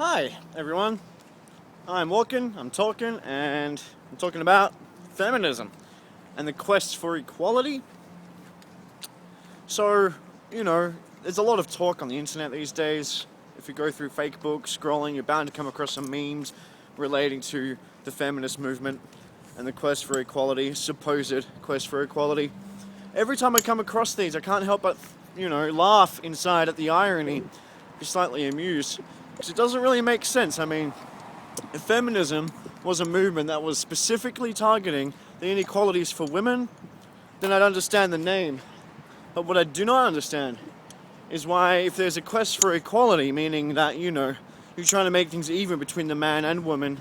Hi, everyone. I'm walking, I'm talking, and I'm talking about feminism and the quest for equality. So, there's a lot of talk on the internet these days. If you go through Facebook, scrolling, you're bound to come across some memes relating to the feminist movement and the quest for equality, supposed quest for equality. Every time I come across these, I can't help but, laugh inside at the irony, be slightly amused, because it doesn't really make sense. I mean, if feminism was a movement that was specifically targeting the inequalities for women, then I'd understand the name. But what I do not understand is why, if there's a quest for equality, meaning that, you're trying to make things even between the man and woman,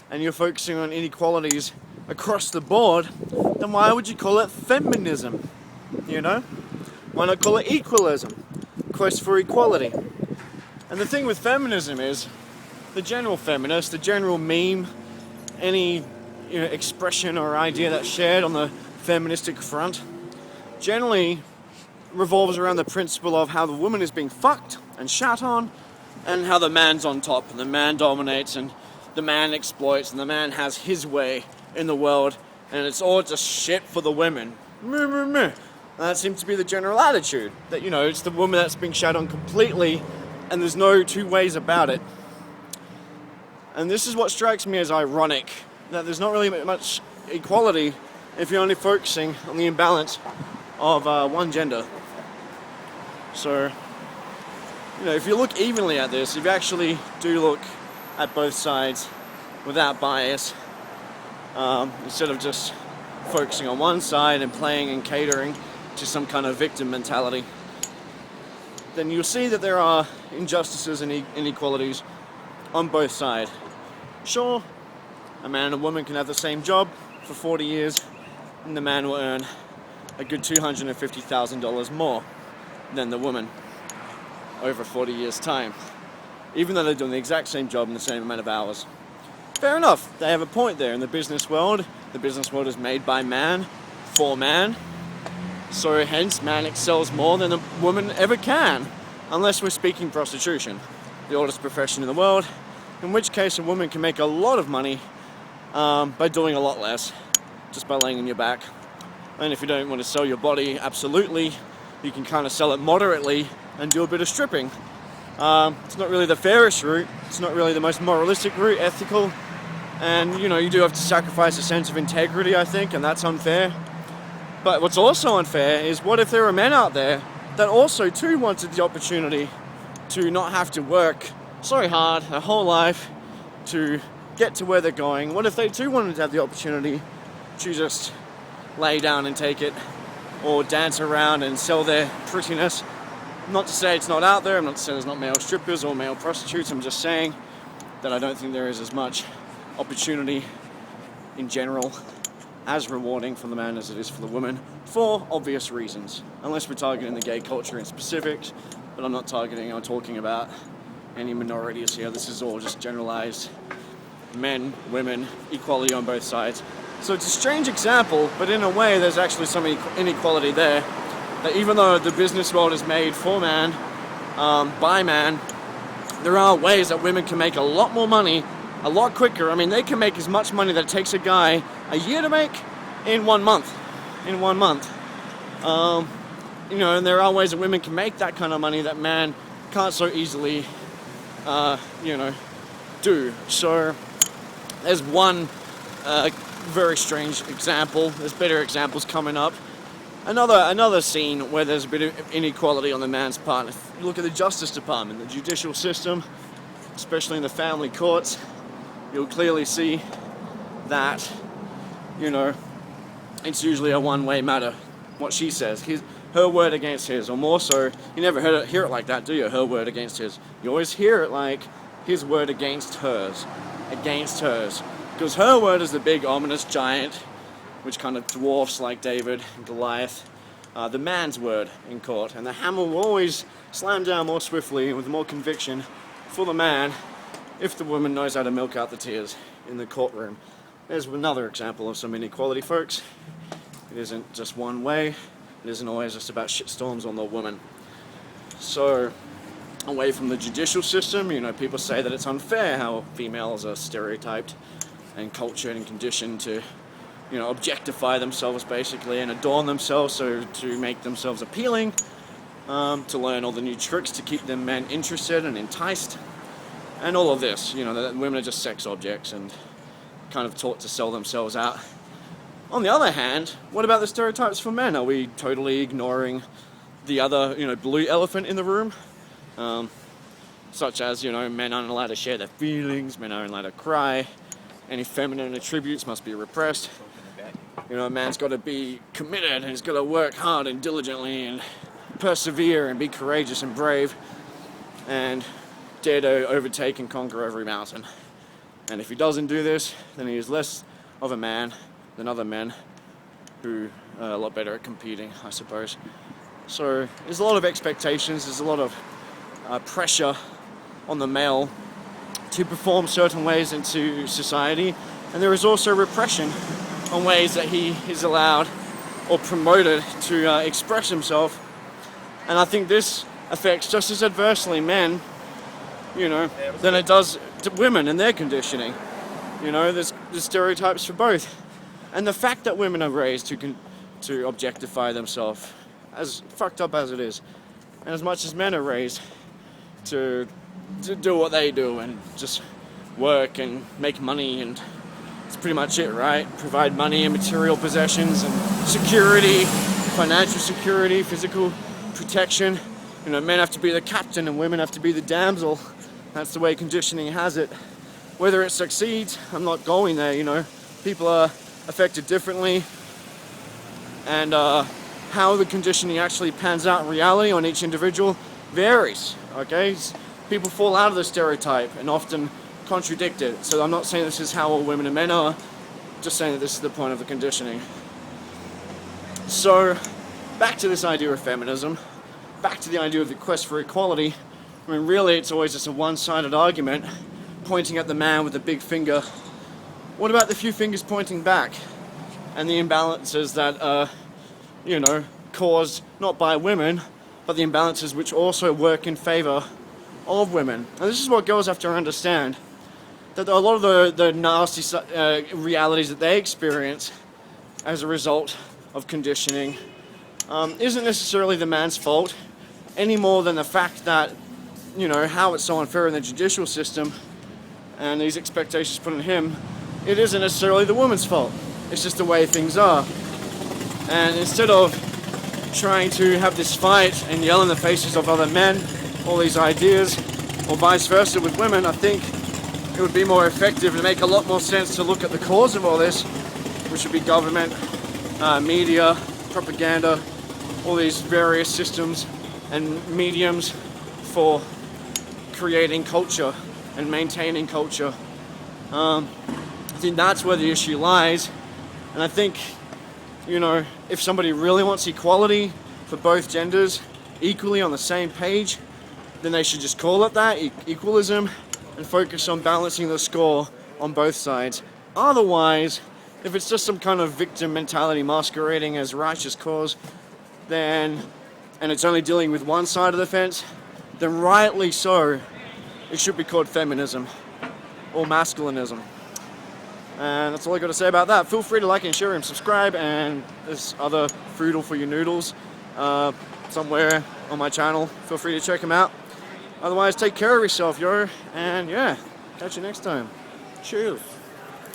and you're focusing on inequalities across the board, then why would you call it feminism? Why not call it equalism? Quest for equality. And the thing with feminism is, the general feminist, the general meme, any expression or idea that's shared on the feministic front, generally revolves around the principle of how the woman is being fucked and shat on, and how the man's on top, and the man dominates, and the man exploits, and the man has his way in the world, and it's all just shit for the women. Meh, meh, meh. And that seems to be the general attitude, that, it's the woman that's being shat on completely, and there's no two ways about it. And this is what strikes me as ironic, that there's not really much equality if you're only focusing on the imbalance of one gender. So, if you look evenly at this, if you actually do look at both sides without bias, instead of just focusing on one side and playing and catering to some kind of victim mentality, then you'll see that there are injustices and inequalities on both sides. Sure, a man and a woman can have the same job for 40 years, and the man will earn a good $250,000 more than the woman over 40 years' time, even though they're doing the exact same job in the same amount of hours. Fair enough, they have a point there. In the business world, is made by man, for man, so hence man excels more than a woman ever can, unless we're speaking prostitution, the oldest profession in the world, in which case a woman can make a lot of money by doing a lot less, just by laying on your back. And if you don't want to sell your body absolutely, you can kind of sell it moderately and do a bit of stripping. It's not really the fairest route, it's not really the most moralistic route, ethical, and you do have to sacrifice a sense of integrity, I think, and that's unfair. But what's also unfair is, what if there are men out there that also too wanted the opportunity to not have to work so hard their whole life to get to where they're going? What if they too wanted to have the opportunity to just lay down and take it, or dance around and sell their prettiness? Not to say it's not out there, I'm not to say there's not male strippers or male prostitutes, I'm just saying that I don't think there is as much opportunity in general as rewarding for the man as it is for the woman, for obvious reasons. Unless we're targeting the gay culture in specifics, but I'm not targeting or talking about any minorities here. This is all just generalized men, women, equality on both sides. So it's a strange example, but in a way there's actually some inequality there, that even though the business world is made for man, by man, there are ways that women can make a lot more money a lot quicker. I mean, they can make as much money that it takes a guy a year to make in 1 month. And there are ways that women can make that kind of money that man can't so easily, do. So there's one very strange example. There's better examples coming up. Another scene where there's a bit of inequality on the man's part. If you look at the Justice Department, the judicial system, especially in the family courts, you'll clearly see that, it's usually a one-way matter. What she says, her word against his, or more so, you never hear it like that, do you? Her word against his. You always hear it like his word against hers. Because her word is the big, ominous giant, which kind of dwarfs, like David and Goliath, the man's word in court. And the hammer will always slam down more swiftly and with more conviction for the man if the woman knows how to milk out the tears in the courtroom. There's another example of some inequality, folks. It isn't just one way. It isn't always just about shitstorms on the woman. So, away from the judicial system. You know, people say that it's unfair how females are stereotyped and cultured and conditioned to, you know, objectify themselves basically and adorn themselves so to make themselves appealing, to learn all the new tricks to keep them men interested and enticed, and all of this. You know, that women are just sex objects and kind of taught to sell themselves out. On the other hand, what about the stereotypes for men? Are we totally ignoring the other, you know, blue elephant in the room? Such as, you know, men aren't allowed to share their feelings, men aren't allowed to cry, any feminine attributes must be repressed. You know, a man's got to be committed and he's got to work hard and diligently and persevere and be courageous and brave and dare to overtake and conquer every mountain. And if he doesn't do this, then he is less of a man than other men who are a lot better at competing, I suppose. So there's a lot of expectations, there's a lot of pressure on the male to perform certain ways into society, and there is also repression on ways that he is allowed or promoted to express himself. And I think this affects just as adversely men, you know, than it does to women and their conditioning. You know, there's stereotypes for both. And the fact that women are raised to objectify themselves, as fucked up as it is, and as much as men are raised to do what they do and just work and make money, and it's pretty much it, right? Provide money and material possessions and security, financial security, physical protection. You know, men have to be the captain and women have to be the damsel. That's the way conditioning has it. Whether it succeeds, I'm not going there, you know. People are affected differently, and how the conditioning actually pans out in reality on each individual varies, okay? People fall out of the stereotype and often contradict it. So I'm not saying this is how all women and men are, just saying that this is the point of the conditioning. So, back to this idea of feminism, back to the idea of the quest for equality. I mean, really, it's always just a one-sided argument, pointing at the man with the big finger. What about the few fingers pointing back? And the imbalances that you know, caused not by women, but the imbalances which also work in favor of women. And this is what girls have to understand, that a lot of the nasty realities that they experience as a result of conditioning isn't necessarily the man's fault, any more than the fact that, you know, how it's so unfair in the judicial system and these expectations put on him, it isn't necessarily the woman's fault. It's just the way things are. And instead of trying to have this fight and yell in the faces of other men all these ideas, or vice versa with women, I think it would be more effective and make a lot more sense to look at the cause of all this, which would be government, media, propaganda, all these various systems and mediums for creating culture and maintaining culture. I think that's where the issue lies. And I think, you know, if somebody really wants equality for both genders equally on the same page, then they should just call it that, equalism, and focus on balancing the score on both sides. Otherwise, if it's just some kind of victim mentality masquerading as righteous cause, then, and it's only dealing with one side of the fence, then rightly so, it should be called feminism or masculinism. And that's all I got to say about that. Feel free to like and share and subscribe, and there's other foodle for your noodles somewhere on my channel. Feel free to check them out. Otherwise, take care of yourself, yo, and yeah, catch you next time. Cheers.